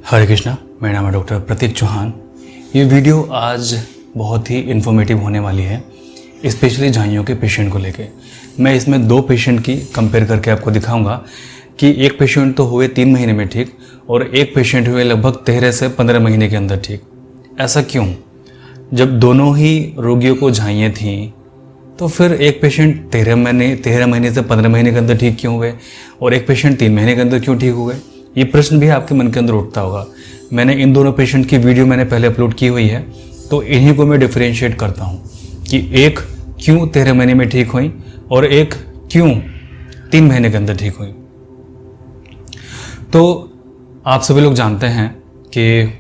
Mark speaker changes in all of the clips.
Speaker 1: हरे कृष्णा। मेरा नाम है डॉक्टर प्रतीक चौहान। ये वीडियो आज बहुत ही इन्फॉर्मेटिव होने वाली है, स्पेशली झाइयों के पेशेंट को लेके। मैं इसमें दो पेशेंट की कंपेयर करके आपको दिखाऊंगा कि एक पेशेंट तो हुए 3 महीने में ठीक और एक पेशेंट हुए लगभग 13 से 15 महीने के अंदर ठीक। ऐसा क्यों? जब दोनों ही रोगियों को झाइयाँ थीं तो फिर एक पेशेंट 13 महीने से 15 महीने के अंदर ठीक क्यों हुए और एक पेशेंट 3 महीने के अंदर क्यों ठीक हुए? ये प्रश्न भी आपके मन के अंदर उठता होगा। मैंने इन दोनों पेशेंट की वीडियो पहले अपलोड की हुई है, तो इन्हीं को मैं डिफरेंशिएट करता हूँ कि एक क्यों 13 महीने में ठीक हुई और एक क्यों 3 महीने के अंदर ठीक हुई। तो आप सभी लोग जानते हैं कि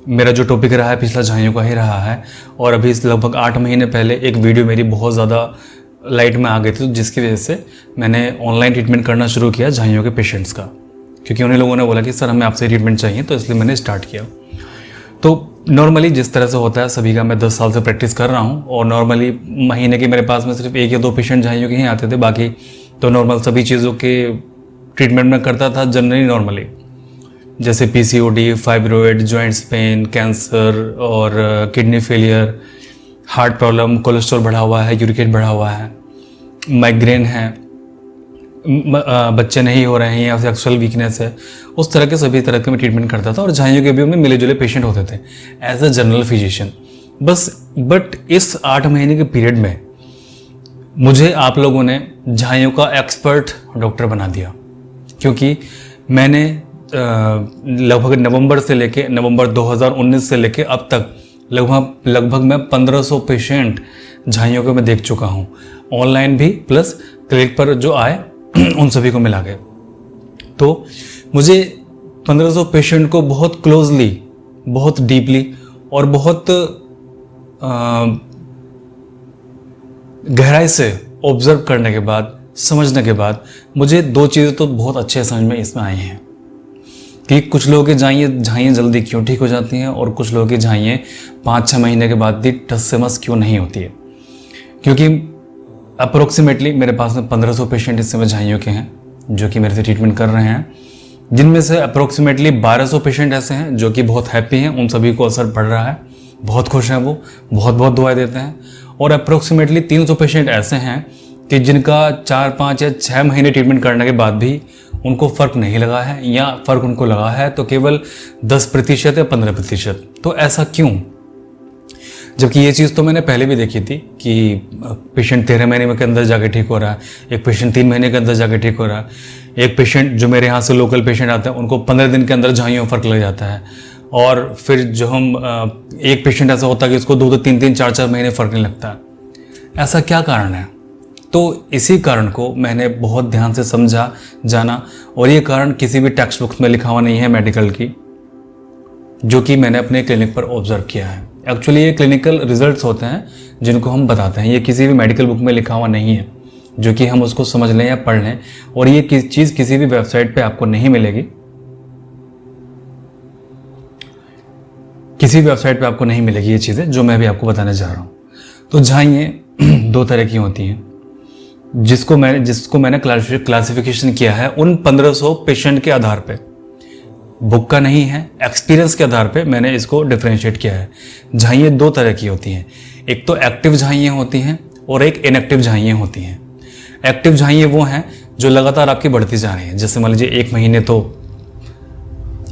Speaker 1: मेरा जो टॉपिक रहा है पिछला झाइयों का ही रहा है, और अभी लगभग 8 महीने पहले एक वीडियो मेरी बहुत ज़्यादा लाइट में आ गई थी, जिसकी वजह से मैंने ऑनलाइन ट्रीटमेंट करना शुरू किया झाइयों के पेशेंट्स का, क्योंकि उन्हीं लोगों ने बोला कि सर हमें आपसे ट्रीटमेंट चाहिए, तो इसलिए मैंने स्टार्ट किया। तो नॉर्मली जिस तरह से होता है सभी का, मैं 10 साल से प्रैक्टिस कर रहा हूँ और नॉर्मली महीने के मेरे पास में सिर्फ 1 या 2 पेशेंट झाइयों के ही आते थे, बाकी तो नॉर्मल सभी चीज़ों के ट्रीटमेंट में करता था जनरली नॉर्मली, जैसे PCOD, fibroid, joints pain, cancer और kidney failure, heart problem, cholesterol बढ़ा हुआ है, यूरिक एसिड बढ़ा हुआ है, माइग्रेन है, बच्चे नहीं हो रहे हैं या सेक्सुअल वीकनेस है, उस तरह के सभी तरह के मैं ट्रीटमेंट करता था और झाइयों के भी उनमें मिले जुले पेशेंट होते थे as a general physician but इस 8 महीने के पीरियड में मुझे आप लोगों ने झाइयों का एक्सपर्ट डॉक्टर बना दिया, क्योंकि मैंने लगभग नवंबर 2019 से लेके अब तक लगभग मैं 1500 पेशेंट झाइयों के मैं देख चुका हूँ, ऑनलाइन भी प्लस क्लिनिक पर जो आए उन सभी को मिला के। तो मुझे 1500 पेशेंट को बहुत क्लोजली, बहुत डीपली और बहुत गहराई से ऑब्जर्व करने के बाद, समझने के बाद मुझे 2 चीज़ें तो बहुत अच्छे समझ में इसमें आई हैं कि कुछ लोगों की झाइयाँ जल्दी क्यों ठीक हो जाती हैं और कुछ लोगों की झाइयाँ 5-6 महीने के बाद भी टस से मस क्यों नहीं होती है। क्योंकि अप्रोक्सीमेटली मेरे पास में 1500 पेशेंट इस समय झाइयों के हैं जो कि मेरे से ट्रीटमेंट कर रहे हैं, जिनमें से अप्रोक्सीमेटली 1200 पेशेंट ऐसे हैं जो कि बहुत हैप्पी हैं, उन सभी को असर पड़ रहा है, बहुत खुश हैं, वो बहुत बहुत दुआएं देते हैं, और अप्रोक्सीमेटली 300 पेशेंट ऐसे हैं कि जिनका 4, 5 या 6 महीने ट्रीटमेंट करने के बाद भी उनको फ़र्क नहीं लगा है, या फ़र्क उनको लगा है तो केवल 10% या 15%। तो ऐसा क्यों? जबकि ये चीज़ तो मैंने पहले भी देखी थी कि पेशेंट 13 महीने के अंदर जाके ठीक हो रहा है, एक पेशेंट 3 महीने के अंदर जाके ठीक हो रहा है, एक पेशेंट जो मेरे यहाँ से लोकल पेशेंट आते हैं उनको 15 दिन के अंदर झाइयों फ़र्क लग जाता है, और फिर जो हम एक पेशेंट ऐसा होता है कि उसको 2-2, 3-3, 4-4 महीने फ़र्क नहीं लगता। ऐसा क्या कारण है? तो इसी कारण को मैंने बहुत ध्यान से समझा, जाना, और ये कारण किसी भी टेक्स्ट बुक्स में लिखा हुआ नहीं है मेडिकल की, जो कि मैंने अपने क्लिनिक पर ऑब्जर्व किया है। एक्चुअली ये क्लिनिकल रिजल्ट्स होते हैं जिनको हम बताते हैं, ये किसी भी मेडिकल बुक में लिखा हुआ नहीं है जो कि हम उसको समझ लें या पढ़ लें, और ये चीज़ किसी भी वेबसाइट पे आपको नहीं मिलेगी, किसी भी वेबसाइट पे आपको नहीं मिलेगी ये चीज़ें जो मैं भी आपको बताने जा रहा हूँ। तो झाइयाँ 2 तरह की होती हैं, जिसको मैंने क्लासिफिकेशन किया है उन 1500 पेशेंट के आधार पे, बुक का नहीं है, एक्सपीरियंस के आधार पे मैंने इसको डिफरेंशिएट किया है। झाइयाँ 2 तरह की होती हैं, एक तो एक्टिव झाइयाँ होती हैं और एक इनएक्टिव झाइयाँ होती हैं। एक्टिव झाइयाँ वो हैं जो लगातार आपकी बढ़ती जा रही हैं, जैसे मान लीजिए 1 महीने तो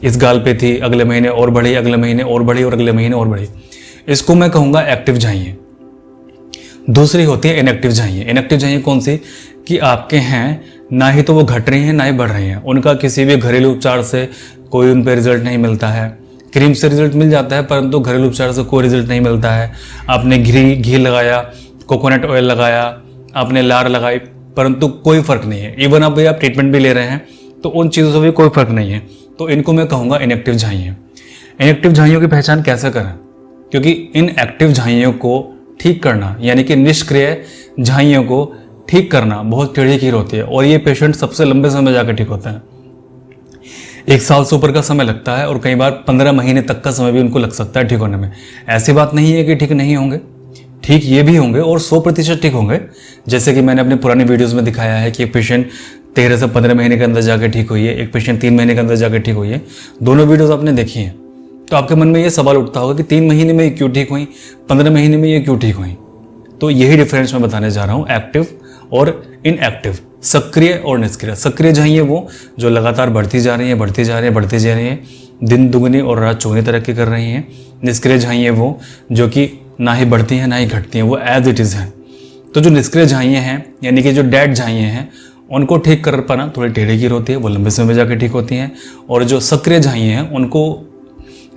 Speaker 1: इस गाल पे थी, अगले महीने और बढ़ी, अगले महीने और बढ़ी और अगले महीने और बढ़ी, इसको मैं कहूँगा एक्टिव झाइयाँ। दूसरी होती है इनएक्टिव झाइयाँ। इनएक्टिव झाइयाँ कौन सी? कि आपके हैं ना ही तो वो घट रही हैं ना ही बढ़ रही हैं, उनका किसी भी घरेलू उपचार से कोई उन पर रिजल्ट नहीं मिलता है, क्रीम से रिजल्ट मिल जाता है परंतु घरेलू उपचार से कोई रिजल्ट नहीं मिलता है। आपने घी लगाया, कोकोनट ऑयल लगाया, आपने लार लगाई, परंतु कोई फ़र्क नहीं है। इवन आप ट्रीटमेंट भी ले रहे हैं तो उन चीज़ों से भी कोई फ़र्क नहीं है, तो इनको मैं कहूँगा इनएक्टिव झाइयाँ। इनएक्टिव झाइयों की पहचान कैसे करें? क्योंकि इन एक्टिव झाइयों को ठीक करना, यानी कि निष्क्रिय झाइयों को ठीक करना बहुत टेढ़ी कीर होती है, और ये पेशेंट सबसे लंबे समय जाकर ठीक होते हैं। 1 साल से ऊपर का समय लगता है और कई बार 15 महीने तक का समय भी उनको लग सकता है ठीक होने में। ऐसी बात नहीं है कि ठीक नहीं होंगे, ठीक ये भी होंगे और 100% ठीक होंगे। जैसे कि मैंने अपने पुरानी वीडियोस में दिखाया है कि एक पेशेंट 13 से 15 महीने के अंदर जाके ठीक हुई है, एक पेशेंट 3 महीने के अंदर जाके ठीक हुई है। दोनों वीडियोस आपने देखी हैं, तो आपके मन में ये सवाल उठता होगा कि 3 महीने में ये क्यों ठीक हुई, 15 महीने में ये क्यों ठीक हुई। तो यही डिफरेंस मैं बताने जा रहा हूँ, एक्टिव और इनएक्टिव, सक्रिय और निष्क्रिय। सक्रिय चाहिए वो जो लगातार बढ़ती जा रही है, बढ़ती जा रही है, बढ़ती जा रही है, दिन दुगनी और रात चौगुनी तरक्की कर रही हैं। निष्क्रिय चाहिए वो जो कि ना ही बढ़ती हैं ना ही घटती हैं, वो एज इट इज़ हैं। तो जो निष्क्रिय झाइयाँ हैं, यानी कि जो डेड झाइयाँ हैं, उनको ठीक कर पाना थोड़ी टेढ़ी गिर होती है, वो लंबे समय में जाके ठीक होती हैं। और जो सक्रिय झाइयाँ हैं उनको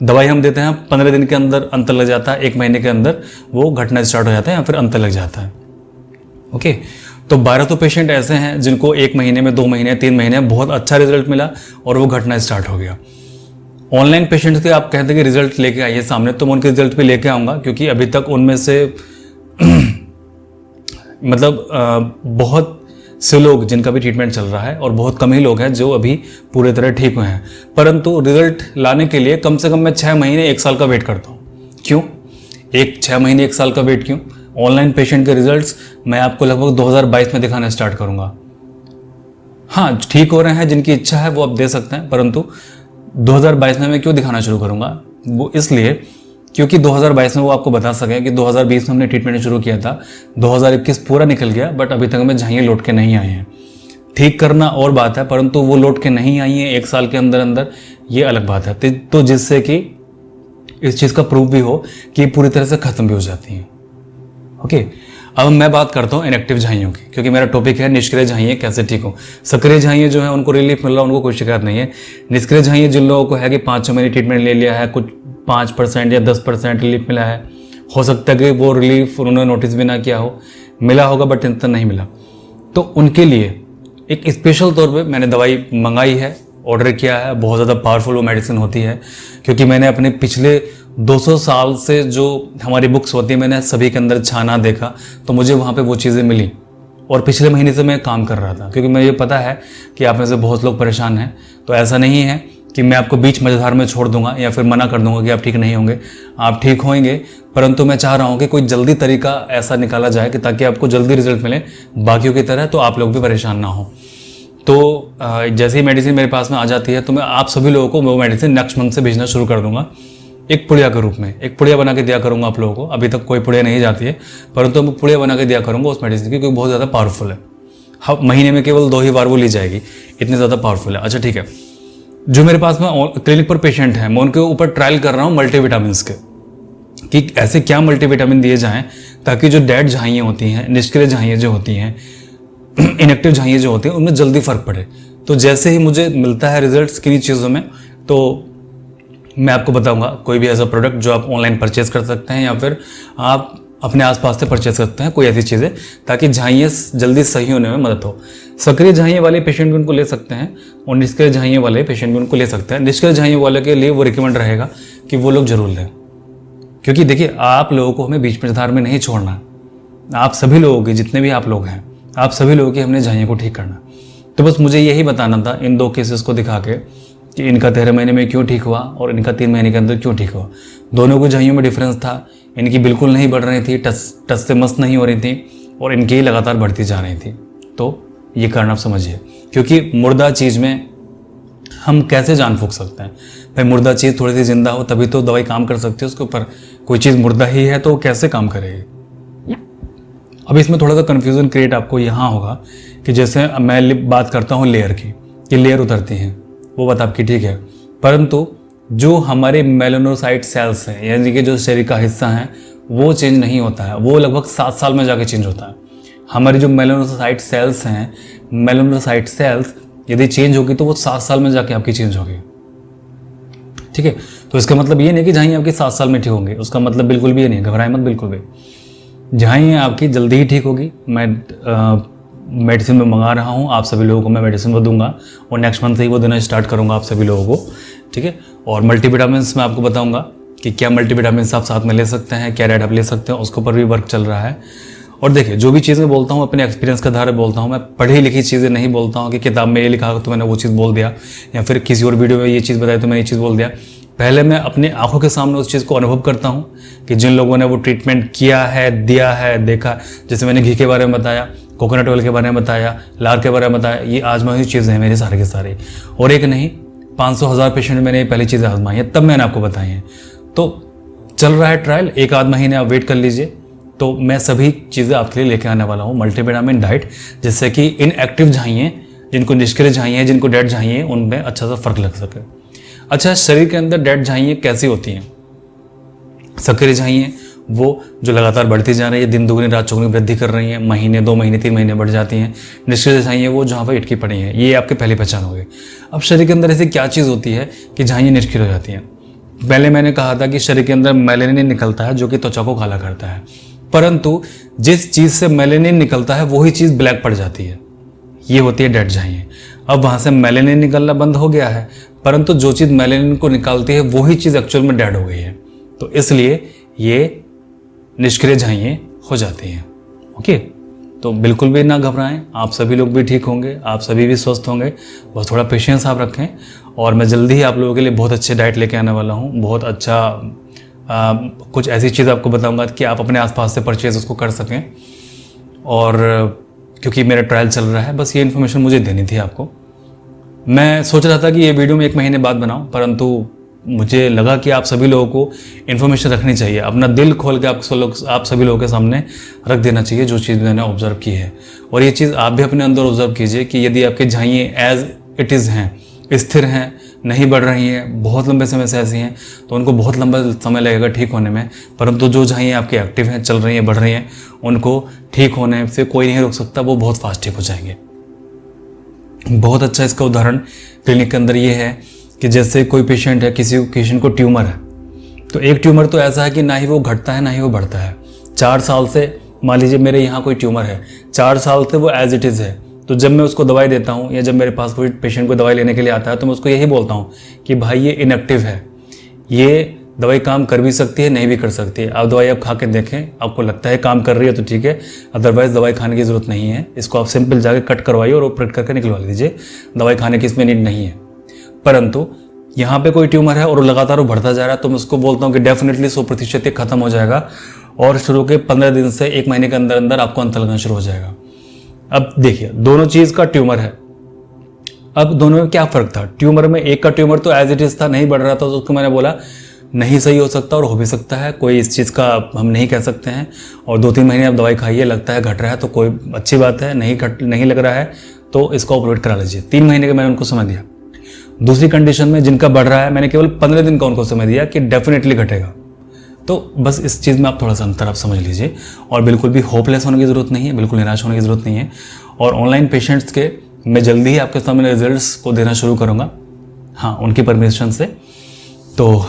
Speaker 1: दवाई हम देते हैं, 15 दिन के अंदर अंतर लग जाता है, 1 महीने के अंदर वो घटना स्टार्ट हो जाता है या फिर अंतर लग जाता है। ओके, तो 12 तो पेशेंट ऐसे हैं जिनको 1 महीने में, 2 महीने, 3 महीने बहुत अच्छा रिजल्ट मिला और वो घटना स्टार्ट हो गया। ऑनलाइन पेशेंट्स के आप कहते हैं कि रिजल्ट लेके आइए सामने, तो मैं उनके रिजल्ट भी लेके आऊँगा, क्योंकि अभी तक उनमें से मतलब बहुत से लोग जिनका भी ट्रीटमेंट चल रहा है और बहुत कम ही लोग हैं जो अभी पूरे तरह ठीक हुए हैं। परंतु रिजल्ट लाने के लिए कम से कम मैं 6 महीने 1 साल का वेट करता हूँ। क्यों 6 महीने 1 साल का वेट क्यों? ऑनलाइन पेशेंट के रिजल्ट्स मैं आपको लगभग 2022 में दिखाना स्टार्ट करूँगा। हाँ, ठीक हो रहे हैं, जिनकी इच्छा है वो आप दे सकते हैं, परंतु 2022 में मैं क्यों दिखाना शुरू करूँगा? वो इसलिए क्योंकि 2022 में वो आपको बता सकें कि 2020 में हमने ट्रीटमेंट शुरू किया था, 2021 पूरा निकल गया, बट अभी तक हमें झाइयाँ लौट के नहीं आई हैं। ठीक करना और बात है, परंतु वो लौट के नहीं आई हैं 1 साल के अंदर अंदर, ये अलग बात है। तो जिससे कि इस चीज़ का प्रूफ भी हो कि पूरी तरह से ख़त्म भी हो जाती हैं। ओके, अब मैं बात करता हूँ इनएक्टिव झाइयों की, क्योंकि मेरा टॉपिक है निष्क्रिय झाइयाँ कैसे ठीक हो। सक्रिय झाइयाँ जो है उनको रिलीफ मिल रहा है, उनको कोई शिकायत नहीं है। निष्क्रिय झाइयाँ जिन लोगों को है कि 5-6 महीने ट्रीटमेंट ले लिया है, कुछ 5% या 10% रिलीफ मिला है, हो सकता है कि वो रिलीफ उन्होंने नोटिस भी ना किया हो, मिला होगा बट इतना नहीं मिला, तो उनके लिए एक स्पेशल तौर पे मैंने दवाई मंगाई है, ऑर्डर किया है। बहुत ज़्यादा पावरफुल वो मेडिसिन होती है, क्योंकि मैंने अपने पिछले 200 साल से जो हमारी बुक्स होती है मैंने सभी के अंदर छाना देखा, तो मुझे वहाँ पे वो चीज़ें मिली। और पिछले महीने से मैं काम कर रहा था, क्योंकि मुझे पता है कि आप में से बहुत लोग परेशान हैं। तो ऐसा नहीं है कि मैं आपको बीच मझधार में छोड़ दूंगा या फिर मना कर दूंगा कि आप ठीक नहीं होंगे, आप ठीक होंगे, परंतु मैं चाह रहा हूँ कि कोई जल्दी तरीका ऐसा निकाला जाए कि ताकि आपको जल्दी रिजल्ट मिले बाकियों की तरह, तो आप लोग भी परेशान ना हो। तो जैसे ही मेडिसिन मेरे पास में आ जाती है तो मैं आप सभी लोगों को वो मेडिसिन नेक्स्ट मंथ से भेजना शुरू कर दूंगा, एक पुड़िया के रूप में। एक पुड़िया बना के दिया करूँगा आप लोगों को। अभी तक कोई पुड़िया नहीं जाती है, परंतु मैं पुड़िया बना के दिया करूँगा उस मेडिसिन की, क्योंकि बहुत ज़्यादा पावरफुल है। हाँ, महीने में केवल 2 ही बार वो ली जाएगी, इतनी ज़्यादा पावरफुल है। अच्छा ठीक है, जो मेरे पास में क्लिनिक पर पेशेंट हैं, मैं उनके ऊपर ट्रायल कर रहा हूँ मल्टीविटामिन के, कि ऐसे क्या मल्टीविटामिन दिए जाएं ताकि जो डेड झाइयाँ होती हैं, निष्क्रिय झाइयाँ जो होती हैं, इनएक्टिव झाइयाँ जो होती हैं, उनमें जल्दी फर्क पड़े। तो जैसे ही मुझे मिलता है रिजल्ट्स किन्हीं चीज़ों में, तो मैं आपको बताऊंगा कोई भी ऐसा प्रोडक्ट जो आप ऑनलाइन परचेज कर सकते हैं या फिर आप अपने आसपास से परचेज करते हैं, कोई ऐसी चीज़ें, ताकि झाइयाँ जल्दी सही होने में मदद हो। सक्रिय झाइयाँ वाले पेशेंट भी उनको ले सकते हैं और निष्क्रिय झाइयाँ वाले पेशेंट भी उनको ले सकते हैं। निष्क्रिय झाइयाँ वाले के लिए वो रिकमेंड रहेगा कि वो लोग जरूर लें, क्योंकि देखिए आप लोगों को हमें बीच मझधार में नहीं छोड़ना। आप सभी लोगों के, जितने भी आप लोग हैं, आप सभी लोगों की हमने झाइयाँ को ठीक करना। तो बस मुझे यही बताना था इन 2 केसेस को दिखा के कि इनका 13 महीने में क्यों ठीक हुआ और इनका 3 महीने के अंदर क्यों ठीक हुआ। दोनों को झाइयों में डिफरेंस था, इनकी बिल्कुल नहीं बढ़ रही थी, टस से मस्त नहीं हो रही थी, और इनकी लगातार बढ़ती जा रही थी। तो ये कारण आप समझिए, क्योंकि मुर्दा चीज़ में हम कैसे जान फूंक सकते हैं? भाई मुर्दा चीज़ थोड़ी सी जिंदा हो तभी तो दवाई काम कर सकती है उसके ऊपर। कोई चीज़ मुर्दा ही है तो कैसे काम करेगी? अब इसमें थोड़ा सा कन्फ्यूज़न क्रिएट आपको यहाँ होगा कि जैसे मैं बात करता हूँ लेयर की, कि लेयर उतरती हैं, वो बात आपकी ठीक है, परंतु जो हमारे मेलानोसाइट सेल्स हैं, यानी कि जो शरीर का हिस्सा है, वो चेंज नहीं होता है। वो लगभग 7 साल में जाके चेंज होता है। हमारी जो मेलानोसाइट सेल्स हैं, मेलानोसाइट सेल्स यदि चेंज होगी तो वो 7 साल में जाके आपकी चेंज होगी। ठीक है, तो इसका मतलब ये नहीं कि झाइयाँ आपकी 7 साल में ठीक होंगे, उसका मतलब बिल्कुल भी ये नहीं है, घबराए मत बिल्कुल भी। झाइयाँ आपकी जल्दी ही ठीक होगी। मैं मेडिसिन में मंगा रहा हूँ, आप सभी लोगों को मैं मेडिसिन वो दूंगा और नेक्स्ट मंथ से ही वो देना स्टार्ट करूँगा आप सभी लोगों को। ठीक है, और मल्टीविटामिन्स मैं आपको बताऊँगा कि क्या मल्टीविटामिन्स आप साथ में ले सकते हैं, क्या रेड आप ले सकते हैं, उसके ऊपर भी वर्क चल रहा है। और देखिए, जो भी चीज़ मैं बोलता हूँ अपने एक्सपीरियंस के आधार पर बोलता हूँ, मैं पढ़ी लिखी चीज़ें नहीं बोलता हूँ कि किताब में ये लिखा तो मैंने वो चीज़ बोल दिया, या फिर किसी और वीडियो में ये चीज़ बताई तो मैंने ये चीज़ बोल दिया। पहले मैं अपने आंखों के सामने उस चीज़ को अनुभव करता हूँ कि जिन लोगों ने वो ट्रीटमेंट किया है, दिया है, देखा। जैसे मैंने घी के बारे में बताया, कोकोनट ऑयल के बारे में बताया, लार के बारे में बताया, ये आजमाई हुई चीज़ें हैं मेरी सारे के सारे। और एक नहीं 500,000 पेशेंट मैंने ये पहली चीज़ें आजमाई हैं, तब मैंने आपको बताई हैं। तो चल रहा है ट्रायल, 1 आध महीने आप वेट कर लीजिए, तो मैं सभी चीज़ें आपके लिए लेके आने वाला हूँ। मल्टीविटामिन डाइट, जिससे कि इनएक्टिव झाइयाँ, जिनको निष्क्रिय झाइयाँ, जिनको डेड झाइयाँ, उनमें अच्छा सा फर्क लग सके। अच्छा, शरीर के अंदर डेड झाइयाँ कैसी होती हैं? सक्रिय झाइयाँ वो जो लगातार बढ़ती जा रही है, दिन दुगनी रात चौगुनी वृद्धि कर रही हैं, महीने 2 महीने 3 महीने बढ़ जाती हैं। निष्क्रिय झाइयाँ वो जहाँ पर इटकी पड़ी हैं, ये आपकी पहली पहचान होगी। अब शरीर के अंदर ऐसी क्या चीज़ होती है कि झाइयाँ निष्क्रिय हो जाती हैं? पहले मैंने कहा था कि शरीर के अंदर मेलेनिन निकलता है जो कि त्वचा को काला करता है, परंतु जिस चीज़ से मेलेनिन निकलता है वही चीज़ ब्लैक पड़ जाती है, ये होती है डेड झाइयाँ। अब वहाँ से मेलेनिन निकलना बंद हो गया है, परंतु जो चीज़ मेलेनिन को निकालती है वही चीज़ एक्चुअल में डेड हो गई है, तो इसलिए ये निष्क्रिय झाइयाँ हो जाती हैं। ओके, तो बिल्कुल भी ना घबराएं, आप सभी लोग भी ठीक होंगे, आप सभी भी स्वस्थ होंगे, बस थोड़ा पेशेंस आप रखें। और मैं जल्दी ही आप लोगों के लिए बहुत अच्छे डाइट लेके आने वाला हूँ, बहुत अच्छा कुछ ऐसी चीज़ आपको बताऊंगा कि आप अपने आसपास से परचेज उसको कर सकें। और क्योंकि मेरा ट्रायल चल रहा है, बस ये इन्फॉर्मेशन मुझे देनी थी आपको। मैं सोच रहा था कि ये वीडियो मैं 1 महीने बाद बनाऊं, परंतु मुझे लगा कि आप सभी लोगों को इन्फॉर्मेशन रखनी चाहिए, अपना दिल खोल के आप सभी लोगों के सामने रख देना चाहिए जो चीज़ मैंने ऑब्जर्व की है। और ये चीज़ आप भी अपने अंदर ऑब्जर्व कीजिए कि यदि आपकी झाइयाँ एज इट इज़ हैं, स्थिर हैं, नहीं बढ़ रही हैं, बहुत लंबे समय से ऐसी हैं, तो उनको बहुत लंबा समय लगेगा ठीक होने में। परंतु जो झाइयाँ आपकी एक्टिव हैं, चल रही हैं, बढ़ रही हैं, उनको ठीक होने से कोई नहीं रोक सकता, वो बहुत फास्ट ठीक हो जाएंगे। बहुत अच्छा इसका उदाहरण क्लिनिक के अंदर ये है कि जैसे कोई पेशेंट है, किसी पेशेंट को ट्यूमर है, तो एक ट्यूमर तो ऐसा है कि ना ही वो घटता है ना ही वो बढ़ता है। 4 साल से मान लीजिए मेरे यहाँ कोई ट्यूमर है, 4 साल से वो एज इट इज़ है। तो जब मैं उसको दवाई देता हूँ या जब मेरे पास कोई पेशेंट को दवाई लेने के लिए आता है, तो मैं उसको यही बोलता हूँ कि भाई ये इनएक्टिव है, ये दवाई काम कर भी सकती है, नहीं भी कर सकती है। आप दवाई आप खा के देखें, आपको लगता है काम कर रही है तो ठीक है, अदरवाइज़ दवाई खाने की ज़रूरत नहीं है। इसको आप सिंपल जाके कट करवाइए और ऑपरेट करके निकलवा लीजिए, दवाई खाने की इसमें नीड नहीं है। परंतु यहाँ पे कोई ट्यूमर है और लगातार वो बढ़ता जा रहा है, तो मैं उसको बोलता हूँ कि डेफिनेटली 100% खत्म हो जाएगा और शुरू के 15 दिन से 1 महीने के अंदर अंदर आपको अंत लगना शुरू हो जाएगा। अब देखिए, दोनों चीज़ का ट्यूमर है। अब दोनों में क्या फ़र्क था? ट्यूमर में एक का ट्यूमर तो एज इट इज़ था, नहीं बढ़ रहा था, तो उसको मैंने बोला नहीं सही हो सकता और हो भी सकता है, कोई इस चीज़ का हम नहीं कह सकते हैं। और 2-3 महीने आप दवाई खाइए, लगता है घट रहा है तो कोई अच्छी बात है, नहीं लग रहा है तो इसको ऑपरेट करा लीजिए। 3 महीने का मैंने उनको समय दिया। दूसरी कंडीशन में जिनका बढ़ रहा है, मैंने केवल 15 दिन का उनको समय दिया कि डेफिनेटली घटेगा। तो बस इस चीज़ में आप थोड़ा सा अंतर आप समझ लीजिए, और बिल्कुल भी होपलेस होने की ज़रूरत नहीं है, बिल्कुल निराश होने की ज़रूरत नहीं है। और ऑनलाइन पेशेंट्स के मैं जल्दी ही आपके सामने रिजल्ट्स को देना शुरू करूँगा, हाँ, उनकी परमिशन से। तो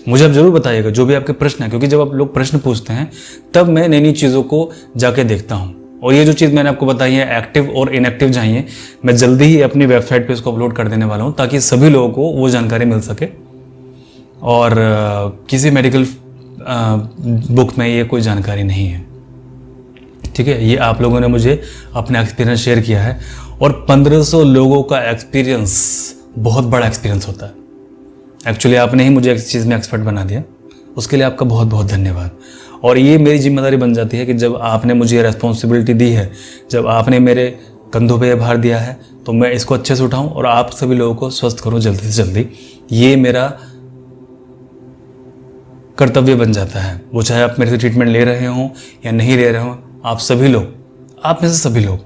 Speaker 1: मुझे आप ज़रूर बताइएगा जो भी आपके प्रश्न हैं, क्योंकि जब आप लोग प्रश्न पूछते हैं तब मैं नई नई चीज़ों को जाके देखता हूँ। और ये जो चीज़ मैंने आपको बताई है एक्टिव और इनएक्टिव चाहिए, मैं जल्दी ही अपनी वेबसाइट पे इसको अपलोड कर देने वाला हूँ ताकि सभी लोगों को वो जानकारी मिल सके। और किसी मेडिकल बुक में ये कोई जानकारी नहीं है, ठीक है। ये आप लोगों ने मुझे अपना एक्सपीरियंस शेयर किया है, और 1500 लोगों का एक्सपीरियंस बहुत बड़ा एक्सपीरियंस होता है। एक्चुअली आपने ही मुझे इस चीज़ में एक्सपर्ट बना दिया, उसके लिए आपका बहुत बहुत धन्यवाद। और ये मेरी जिम्मेदारी बन जाती है कि जब आपने मुझे ये रेस्पॉन्सिबिलिटी दी है, जब आपने मेरे कंधों पे भार दिया है, तो मैं इसको अच्छे से उठाऊं और आप सभी लोगों को स्वस्थ करूं जल्दी से जल्दी। ये मेरा कर्तव्य बन जाता है, वो चाहे आप मेरे से ट्रीटमेंट ले रहे हों या नहीं ले रहे हों। आप सभी लोग, आप में से सभी लोग,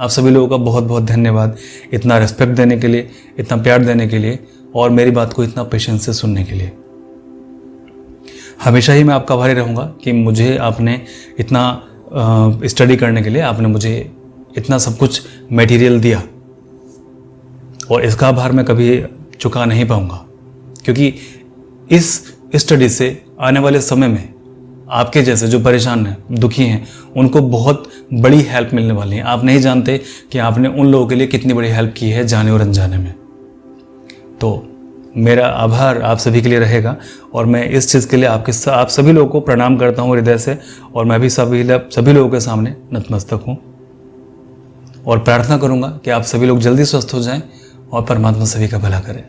Speaker 1: आप सभी लोगों का बहुत बहुत धन्यवाद इतना रिस्पेक्ट देने के लिए, इतना प्यार देने के लिए, और मेरी बात को इतना पेशेंस से सुनने के लिए। हमेशा ही मैं आपका आभारी रहूँगा कि मुझे आपने इतना स्टडी करने के लिए आपने मुझे इतना सब कुछ मटेरियल दिया, और इसका आभार मैं कभी चुका नहीं पाऊँगा, क्योंकि इस स्टडी से आने वाले समय में आपके जैसे जो परेशान हैं, दुखी हैं, उनको बहुत बड़ी हेल्प मिलने वाली है। आप नहीं जानते कि आपने उन लोगों के लिए कितनी बड़ी हेल्प की है जाने और अनजाने में। तो मेरा आभार आप सभी के लिए रहेगा, और मैं इस चीज़ के लिए आप सभी लोगों को प्रणाम करता हूँ हृदय से। और मैं भी सभी लोगों के सामने नतमस्तक हूँ, और प्रार्थना करूँगा कि आप सभी लोग जल्दी स्वस्थ हो जाएं और परमात्मा सभी का भला करे।